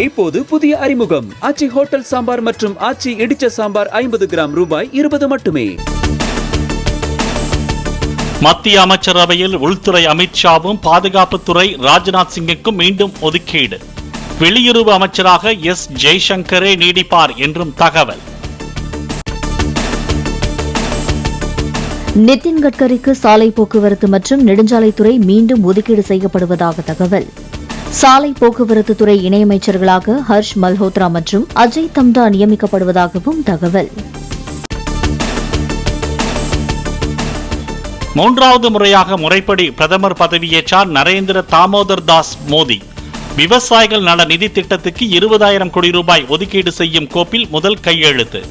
இப்போது புதிய அறிமுகம் ஆச்சி ஹோட்டல் சாம்பார் மற்றும் ஆச்சி இடிச்ச சாம்பார் 50 கிராம் ரூபாய் 20 மட்டுமே. மத்திய அமைச்சரவையில் உள்துறை அமித்ஷாவும் பாதுகாப்புத்துறை ராஜ்நாத் சிங்குக்கும் மீண்டும் ஒதுக்கீடு. வெளியுறவு அமைச்சராக எஸ் ஜெய்சங்கரே நீடிப்பார் என்றும் தகவல். நிதின் கட்கரிக்கு சாலை போக்குவரத்து மற்றும் நெடுஞ்சாலைத்துறை மீண்டும் ஒதுக்கீடு செய்யப்படுவதாக தகவல். சாலை போக்குவரத்து துறை இணையமைச்சர்களாக ஹர்ஷ் மல்ஹோத்ரா மற்றும் அஜய் தம்டா நியமிக்கப்படுவதாகவும் தகவல். மூன்றாவது முறையாக முறைப்படி பிரதமர் பதவியேற்றார் நரேந்திர தாமோதர் தாஸ் மோடி. விவசாயிகள் நல நிதி திட்டத்துக்கு 20,000 கோடி ரூபாய் ஒதுக்கீடு செய்யும் கோப்பில் முதல் கையெழுத்து.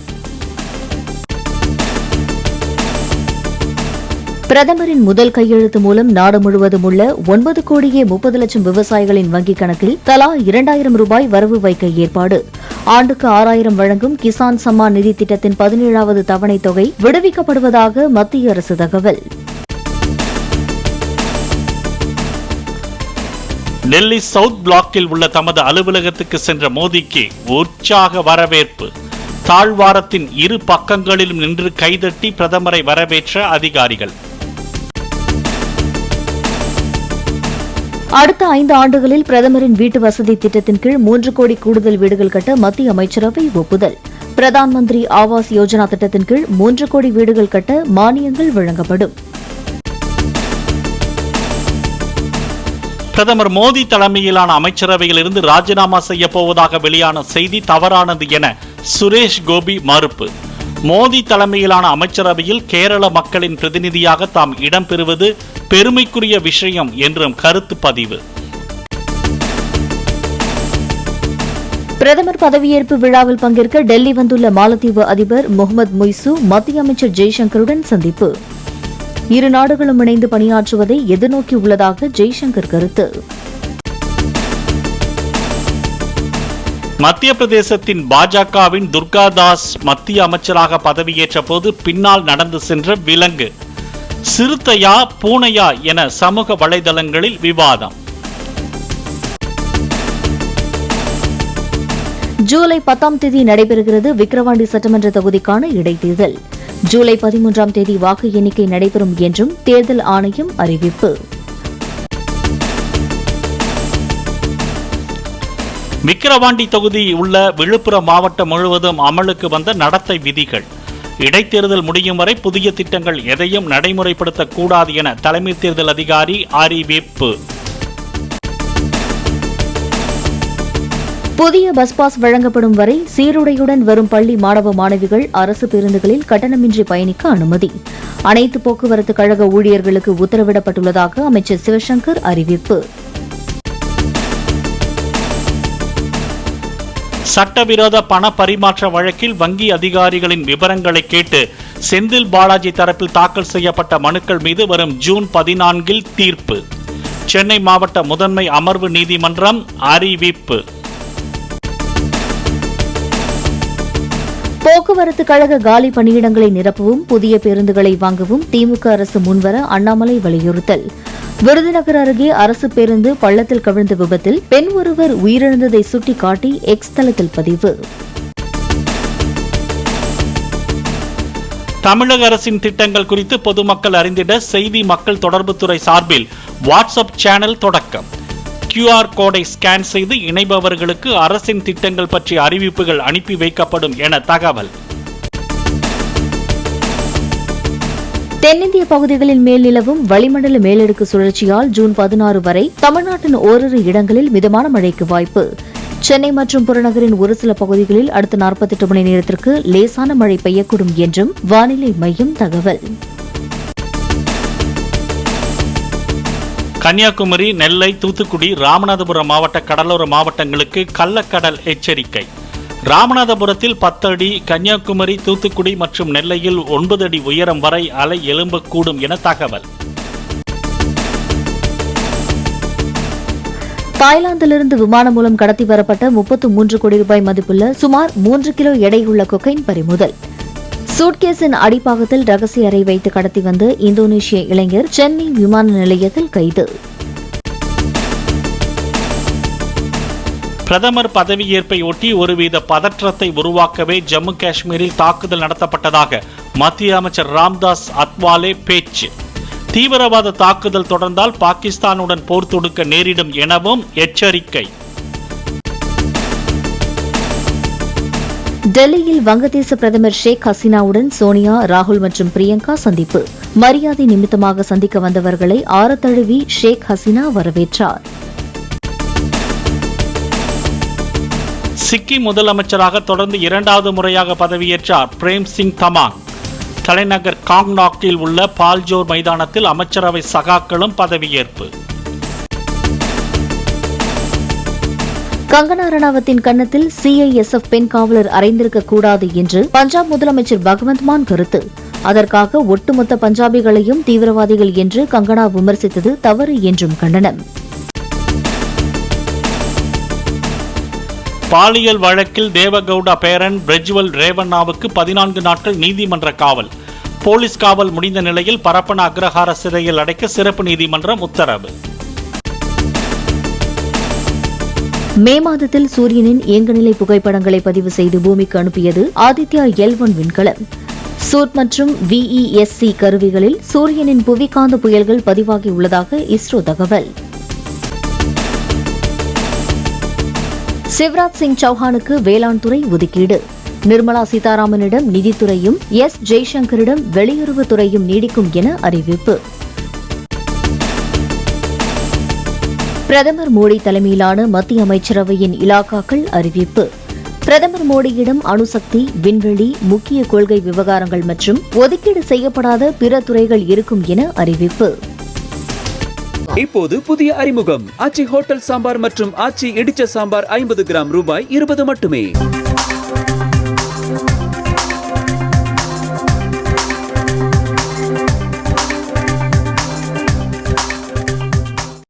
பிரதமரின் முதல் கையெழுத்து மூலம் நாடு முழுவதும் உள்ள 9,30,00,000 விவசாயிகளின் வங்கிக் கணக்கில் தலா 2,000 ரூபாய் வரவு வைக்க ஏற்பாடு. ஆண்டுக்கு 6,000 வழங்கும் கிசான் சம்மான் நிதி திட்டத்தின் 17வது தவணை தொகை விடுவிக்கப்படுவதாக மத்திய அரசு தகவல். டெல்லி சவுத் பிளாக்கில் உள்ள தமது அலுவலகத்துக்கு சென்ற மோடிக்கு உற்சாக வரவேற்பு. தாழ்வாரத்தின் இரு பக்கங்களிலும் நின்று கைதட்டி பிரதமரை வரவேற்ற அதிகாரிகள். அடுத்த 5 ஆண்டுகளில் பிரதமரின் வீட்டு வசதி திட்டத்தின் கீழ் 3 கோடி கூடுதல் வீடுகள் கட்ட மத்திய அமைச்சரவை ஒப்புதல். பிரதான் மந்திரி ஆவாஸ் யோஜனா திட்டத்தின் கீழ் 3 கோடி வீடுகள் கட்ட மானியங்கள் வழங்கப்படும். பிரதமர் மோடி தலைமையிலான அமைச்சரவையிலிருந்து ராஜினாமா செய்ய போவதாக வெளியான செய்தி தவறானது என சுரேஷ் கோபி மறுப்பு. மோடி தலைமையிலான அமைச்சரவையில் கேரள மக்களின் பிரதிநிதியாக தாம் இடம்பெறுவது பெருமைக்குரிய விஷயம் என்றும் கருத்து பதிவு. பிரதமர் பதவியேற்பு விழாவில் பங்கேற்க டெல்லி வந்துள்ள மாலத்தீவு அதிபர் முகமது முய்சு மத்திய அமைச்சர் ஜெய்சங்கருடன் சந்திப்பு. இரு நாடுகளும் இணைந்து பணியாற்றுவதை எதிர்நோக்கியுள்ளதாக ஜெய்சங்கர் கருத்து. மத்திய பிரதேசத்தின் பாஜகவின் துர்காதாஸ் மத்திய அமைச்சராக பதவியேற்ற போது பின்னால் நடந்து சென்ற விலங்கு சிறுத்தையா பூனையா என சமூக வலைதளங்களில் விவாதம். ஜூலை 10ஆம் தேதி நடைபெறுகிறது விக்கிரவாண்டி சட்டமன்ற தொகுதிக்கான இடைத்தேர்தல். ஜூலை 13ஆம் தேதி வாக்கு எண்ணிக்கை நடைபெறும் என்றும் தேர்தல் ஆணையம் அறிவிப்பு. விக்கிரவாண்டி தொகுதி உள்ள விழுப்புரம் மாவட்டம் முழுவதும் அமலுக்கு வந்த நடத்தை விதிகள். இடைத்தேர்தல் முடியும் வரை புதிய திட்டங்கள் எதையும் நடைமுறைப்படுத்தக்கூடாது என தலைமை தேர்தல் அதிகாரி அறிவிப்பு. புதிய பஸ் பாஸ் வழங்கப்படும் வரை சீருடையுடன் வரும் பள்ளி மாணவ மாணவிகள் அரசு பேருந்துகளில் கட்டணமின்றி பயணிக்க அனுமதி. அனைத்து போக்குவரத்து கழக ஊழியர்களுக்கு உத்தரவிடப்பட்டுள்ளதாக அமைச்சர் சிவசங்கர் அறிவிப்பு. சட்டவிரோத பண பரிமாற்ற வழக்கில் வங்கி அதிகாரிகளின் விவரங்களை கேட்டு செந்தில் பாலாஜி தரப்பில் தாக்கல் செய்யப்பட்ட மனுக்கள் மீது வரும் ஜூன் 14 தீர்ப்பு. சென்னை மாவட்ட முதன்மை அமர்வு நீதிமன்றம் அறிவிப்பு. போக்குவரத்து கழக காலி பணியிடங்களை நிரப்பவும் புதிய பேருந்துகளை வாங்கவும் திமுக அரசு முன்வர அண்ணாமலை வலியுறுத்தல். விருதுநகர் அருகே அரசு பேருந்து பள்ளத்தில் கவிழ்ந்த விபத்தில் பெண் ஒருவர் உயிரிழந்ததை சுட்டிக்காட்டி எக்ஸ் தளத்தில் பதிவு. தமிழக அரசின் திட்டங்கள் குறித்து பொதுமக்கள் அறிந்திட செய்தி மக்கள் தொடர்புத்துறை சார்பில் வாட்ஸ்அப் சேனல் தொடக்கம். QR கோடை ஸ்கேன் செய்து இணைபவர்களுக்கு அரசின் திட்டங்கள் பற்றிய அறிவிப்புகள் அனுப்பி வைக்கப்படும் என தகவல். தென்னிந்திய பகுதிகளில் மேல் நிலவும் வளிமண்டல மேலடுக்கு சுழற்சியால் ஜூன் 16 வரை தமிழ்நாட்டின் ஓரிரு இடங்களில் மிதமான மழைக்கு வாய்ப்பு. சென்னை மற்றும் புறநகரின் ஒரு சில பகுதிகளில் அடுத்த 48 மணி நேரத்திற்கு லேசான மழை பெய்யக்கூடும் என்றும் வானிலை மையம் தகவல். கன்னியாகுமரி, நெல்லை, தூத்துக்குடி, ராமநாதபுரம் மாவட்ட கடலோர மாவட்டங்களுக்கு கள்ளக்கடல் எச்சரிக்கை. ராமநாதபுரத்தில் 10 அடி, கன்னியாகுமரி, தூத்துக்குடி மற்றும் நெல்லையில் 9 அடி உயரம் வரை அலை எழும்பக்கூடும் என தகவல். தாய்லாந்திலிருந்து விமானம் மூலம் கடத்தி வரப்பட்ட 33 கோடி ரூபாய் மதிப்புள்ள சுமார் 3 கிலோ எடையுள்ள கொக்கைன் பறிமுதல். சூட்கேஸின் அடிப்பாகத்தில் ரகசிய அறை வைத்து கடத்தி வந்த இந்தோனேஷிய இளைஞர் சென்னை விமான நிலையத்தில் கைது. பிரதமர் பதவியேற்பை ஒட்டி ஒருவித பதற்றத்தை உருவாக்கவே ஜம்மு காஷ்மீரில் தாக்குதல் நடத்தப்பட்டதாக மத்திய அமைச்சர் ராம்தாஸ் அத்வாலே பேச்சு. தீவிரவாத தாக்குதல் தொடர்ந்தால் பாகிஸ்தானுடன் போர் தொடுக்க நேரிடும் எனவும் எச்சரிக்கை. டெல்லியில் வங்கதேச பிரதமர் ஷேக் ஹசீனாவுடன் சோனியா, ராகுல் மற்றும் பிரியங்கா சந்திப்பு. மரியாதை நிமித்தமாக சந்திக்க வந்தவர்களை ஆரத்தழுவி ஷேக் ஹசீனா வரவேற்றார். சிக்கிம் முதலமைச்சராக தொடர்ந்து 2வது முறையாக பதவியேற்றார் பிரேம் சிங் தமாங். தலைநகர் காங்னாக்கில் உள்ள பால்ஜோர் மைதானத்தில் அமைச்சரவை சகாக்களும் பதவியேற்பு. கங்கனா ரணாவத்தின் கன்னத்தில் சிஐஎஸ்எஃப் பெண் காவலர் அறைந்திருக்க கூடாது என்று பஞ்சாப் முதலமைச்சர் பகவந்த் மான் கருத்து. அதற்காக ஒட்டுமொத்த பஞ்சாபிகளையும் தீவிரவாதிகள் என்று கங்கனா விமர்சித்தது தவறு என்றும் கண்டனம். பாலியல் வழக்கில் தேவகவுடா பேரன் பிரஜ்வல் ரேவண்ணாவுக்கு 14 நாட்கள் நீதிமன்ற காவல். போலீஸ் காவல் முடிந்த நிலையில் பரப்பன அக்ரஹார சிறையில் அடைக்க சிறப்பு நீதிமன்றம் உத்தரவு. மே மாதத்தில் சூரியனின் இயங்குநிலை புகைப்படங்களை பதிவு செய்து பூமிக்கு அனுப்பியது ஆதித்யா L1 விண்கலம். சூட் மற்றும் VESC கருவிகளில் சூரியனின் புவிகாந்த புயல்கள் பதிவாகியுள்ளதாக இஸ்ரோ தகவல். சிவராஜ் சிங் சௌஹானுக்கு வேளாண் துறை ஒதுக்கீடு. நிர்மலா சீதாராமனிடம் நிதித்துறையும் ஜெய்சங்கரிடம் வெளியுறவுத்துறையும் நீடிக்கும் என அறிவிப்பு. பிரதமர் மோடி தலைமையிலான மத்திய அமைச்சரவையின் இலாக்காக்கள் அறிவிப்பு. பிரதமர் மோடியிடம் அணுசக்தி, விண்வெளி, முக்கிய கொள்கை விவகாரங்கள் மற்றும் ஒதுக்கீடு செய்யப்படாத பிற துறைகள் இருக்கும் என அறிவிப்பு. இப்போது புதிய அறிமுகம் ஆச்சி ஹோட்டல் சாம்பார் மற்றும் ஆச்சி இடிச்ச சாம்பார் 50 கிராம் ரூபாய் 20 மட்டுமே.